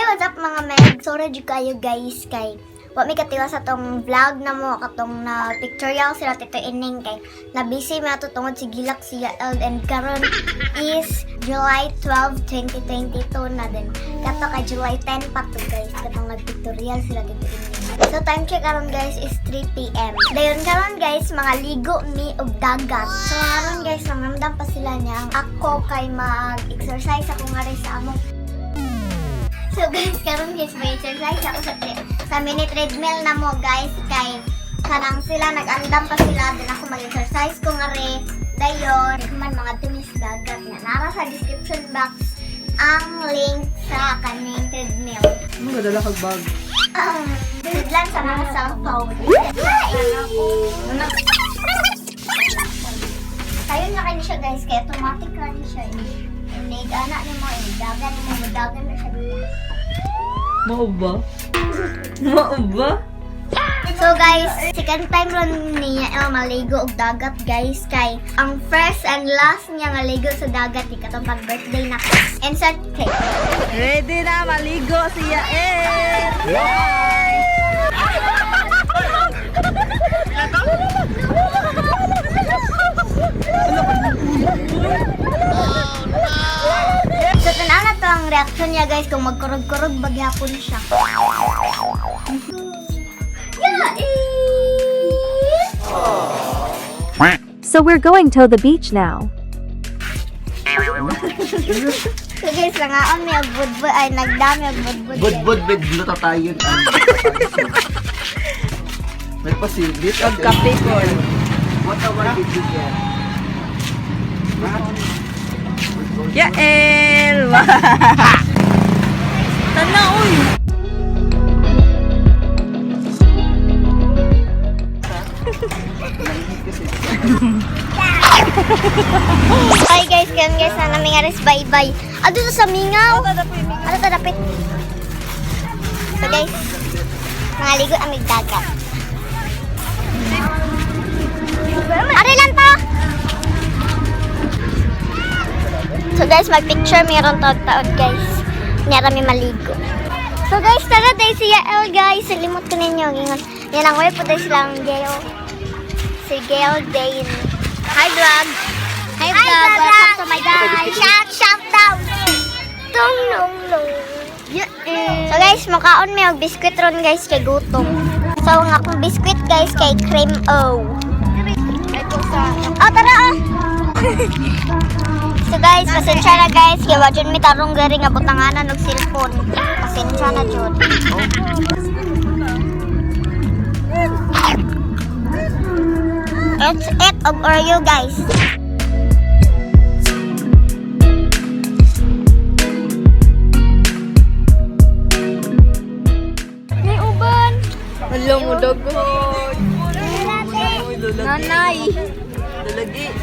what's up mga meg? Sorry jud kayo guys kay wa mi katiwa sa tong vlog na mo katong na pictorial sila tito ining kay na busy mi ato tungod si Gilak siya and karon is July 12, 2022 na din. Kato kay July 10 pa to guys katong nag-pictorial sila tito ining. So time check karon guys is 3 PM. Dayon karon guys mga ligo mi og dagat. So karon guys nangamdam pa sila niya ako kay mag-exercise ako nga rin sa among. So guys, karon guys may exercise ako sa mini treadmill na mo guys kay kanang sila nag-andam pa sila din ako mag-exercise ko nga rin. Dayon, man mga tumis dagat na nara sa description box ang link sa kaning treadmill. Ano madala kag bag? Sidlan sa mga cellphone. Kayo na kayo siya guys, kaya automatic na siya. Anak ni mo, dagan mo, dagan na siya dito. Mauba? Mauba? So guys, second time ron niya maligo og dagat guys kay ang first and last niya nga ligo sa dagat katong pag birthday na ko. Insert cake. Ready na maligo siya eh! Bye! So tanaw na to ang reaction niya guys kung magkurog-kurog bagyapon siya. So we're going to the beach now. So guys, langaon mi og budbud ay nagdami og budbud. Budbud bed luto tayo. May pasilit Ang kape ko. What a one did you get? Yael! Tana, uy! Hi guys, kayon guys na namin aris bye-bye. Ado sa mingaw. Ano to dapit? So guys, mga ligo amig dagat. Ari lang to. So guys, mag-picture meron taod-taod guys. Nyara mi maligo. So guys, tara tayo si Yael guys. Salimot ko ninyo. Yan ang way po tayo silang Gail. Si Gail Dane. Hi vlog. Hi vlog. Welcome to my guys. Shout down. Tung nung nung. So guys, makaon mi og biskwit ron guys kay gutom. So ang akong biskwit guys kay cream O. Oh, tara oh. So guys, pasensya na guys, kaya wajon mi tarong gari nga butanganan og cellphone. Pasensya na jud. It's it of Oreo guys. May uban. Alam mo, dagod. Nanay. Dalagi.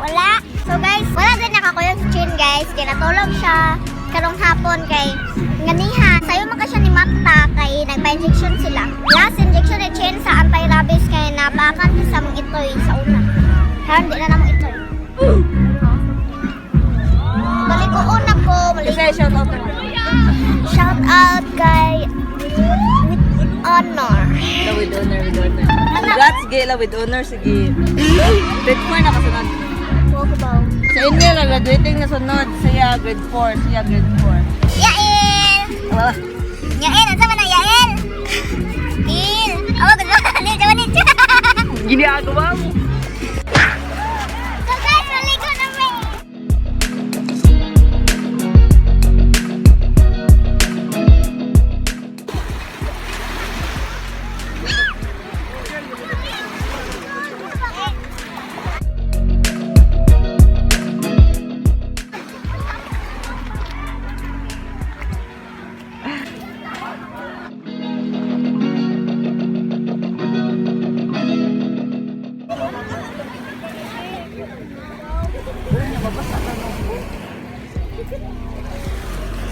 Wala. So guys, wala din nakakuyog sa chin guys. Kaya natulog siya karong hapon kay nganiha. Sayo man ka siya ni Mata kay nagpa-injection sila. Last injection ni chin sa anti-rabies kay napakan sa mong itoy sa una. Karon di na namang itoy. Balik ko una ko. Kasi shout out. Shout out kay with honor. With honor, with honor. Congrats, Gayla, with honor, sige. Grade 4 na kasunod. Sa inyo lang, graduating na sunod. Siya, grade 4. Siya, grade 4. Yael! Ah, Yael! Ang sama na Yael? Il! Awa, gusto ka na Nitch! ginagawa mo. So guys, maligo namin!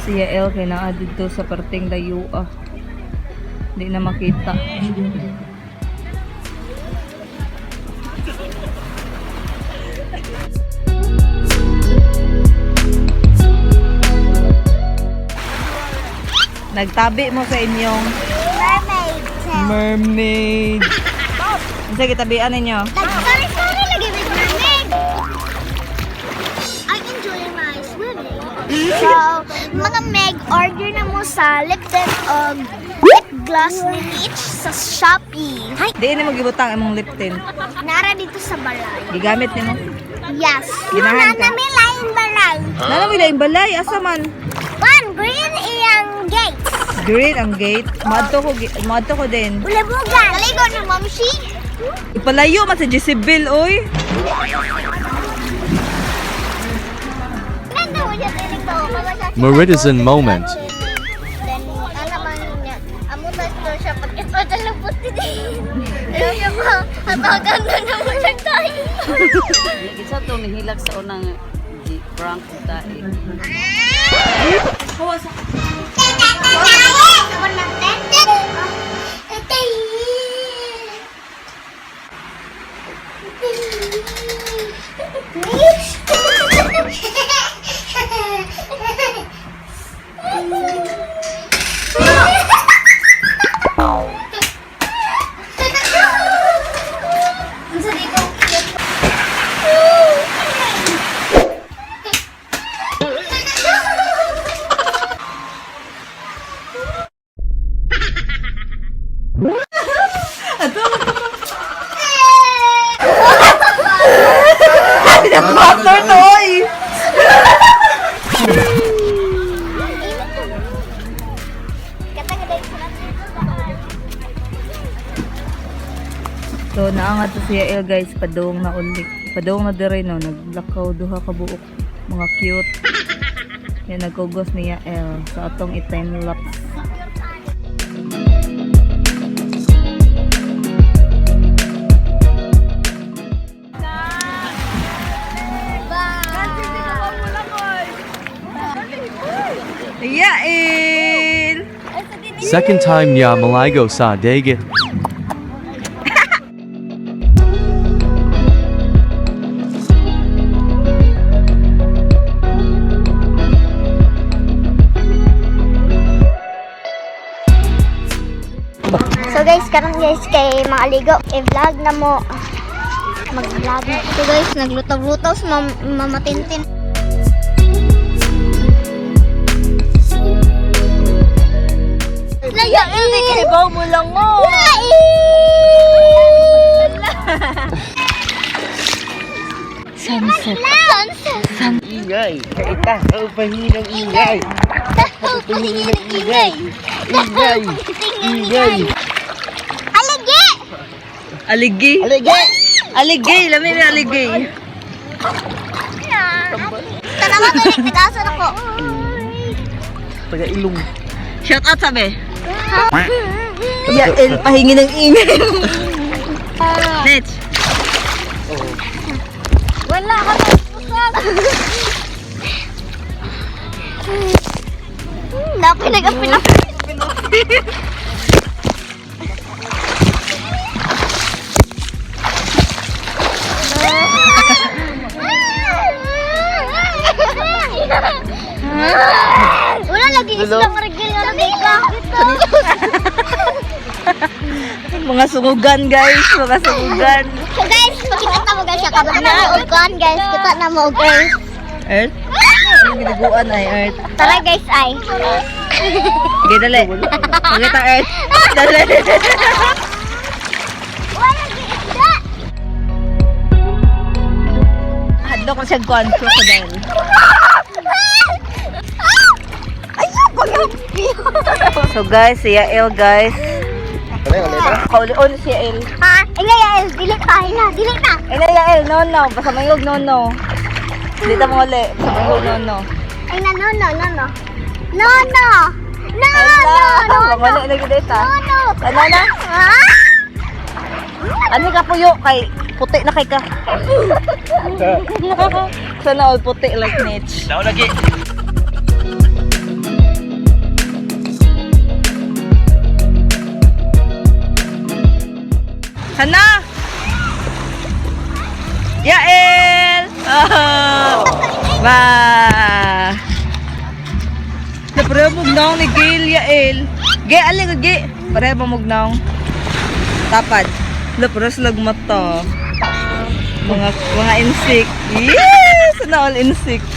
Si Yael kay naa dito sa parting layo ah. Hindi na makita. Nagtabi mo sa inyong Mermaid. mermaid. Sige, tabian ninyo. Sorry, lagi with mermaid. I enjoy my swimming. So, mga Meg, order na mo sa lip tint o lip gloss ni Nitch sa Shopee. Hi! Di na magibutang imong lip tint. Nara dito sa balay. Gigamit nimo. Yes. Ginahan ka? Nami lain balay. Nana mo yung balay asa man. One, green iyang gate. Green ang gate. Madto ko din. Ulabugan. Naligo na, Mamshi. Ipalayo man sa Jezebel, oy. Ganda mo siya tinig to. Meridian moment. Then, alaman niya. Amutas daw siya pag ito talapot din. Alam niya ba, hatagan na naman siya tayo. Isa to nihilak sa unang prank tayo. Water to, oy. So, naangat to siya El guys, padong na ulit. Padong na dire no, naglakaw duha ka buok. Mga cute. Yan, nagkugos niya El sa atong i-time lapse. Yael! Second time niya maligo sa dagat. So guys, karon guys kay mga aligo, i-vlog na mo. Mag-vlog na. So guys, naglutaw-lutaw sa mamatintin. Yael, ikibaw mo lang mo! Sunset. Ingay. Kaita. Ang pahinang ingay. Patingin ng ingay. Ingay. Ingay. Aligi! Aligi? Aligi. Aligay! Lamin na aligay! Tanaman ko yung tigasan ako. Taga ilong. Shout out sabi! Yael, pahingi ng ingay! Nitch! Wala ka na pusag. Napinag-apinag. Wala lagi isang regil nga lagi ka. Mga sugugan guys! Mga sugugan! So guys, makikita mo guys siya kabang na ugan guys. Kita na mo guys. Earth? Ang giniguan ay Earth. Tara guys ay. Okay, dali. Magkita Earth. Dali. Wala lagi isda. Hadlo ko siyang kuhan. Crocodile. So guys, si Yael guys. Kauli-on si Yael. Ha? Ingay Yael, dili pa na, dili na. Ay na Yael, no. Basta mayog, no. Dito mo uli. Basta mayog, no. Ay na, no. No. Mamali lagi dito. No. Ano na? Ha? Ano ka puyo? Kay puti na kay ka. Sana all puti like Nitch. Daw lagi. Sana! Yael! Oh! Ba! pareho mugnaw ni Gail Yael. Ge, ali ko, Ge. Pareho ba mugnaw? Tapad. Wala, pareho silag mata. Mga insect. Yes! Sana all insect.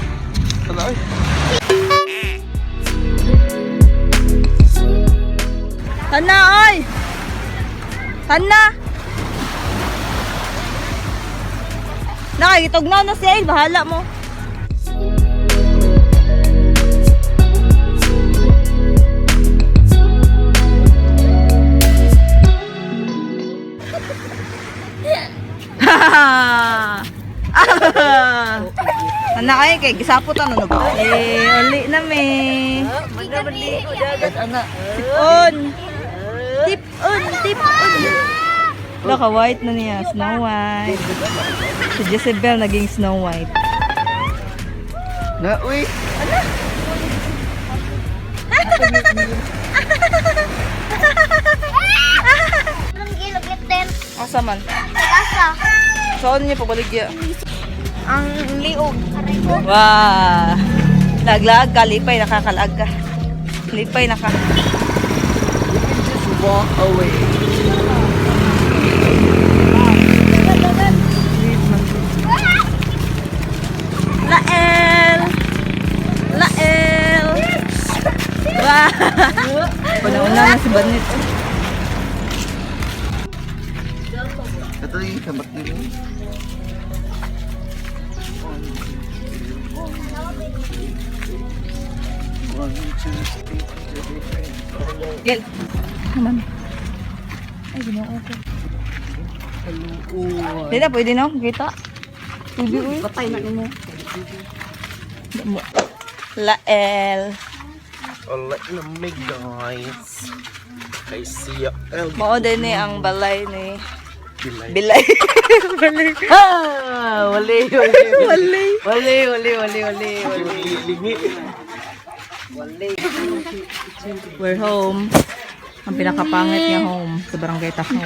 Tana, oy! Tana! Nakikitugnaw na si Ail, bahala mo. Tana kayo kay gisapot ano na ba? Uli na me. Tipon. Tipon. Look, white na niya. Snow White. Si Jezebel naging Snow White. Na, uy. Anong gilagit din? Asa man? Kasa. Saan niya pabaligya? Ang liog. Aray ko. Wow! Laglag ka, lipay nakakalag ka. Lipay naka. Just walk away. Lael! Lael! Wow! Una-una na si Banit. Ito yung kamat nila. Gel. Naman. Ay, ginoo ko. Hindi na, pwede na. Kita. Pwede, uy. Patay na mo. Lael. Alright na may guys. I see ya. Mao din ni ang balay ni Bilay. Bilay. Balay. Ah, wali. We're home. Ang pinakapangit niya home sa barangay Takaw.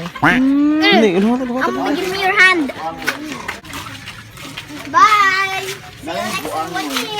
Give me your hand. Bye. See you next watching.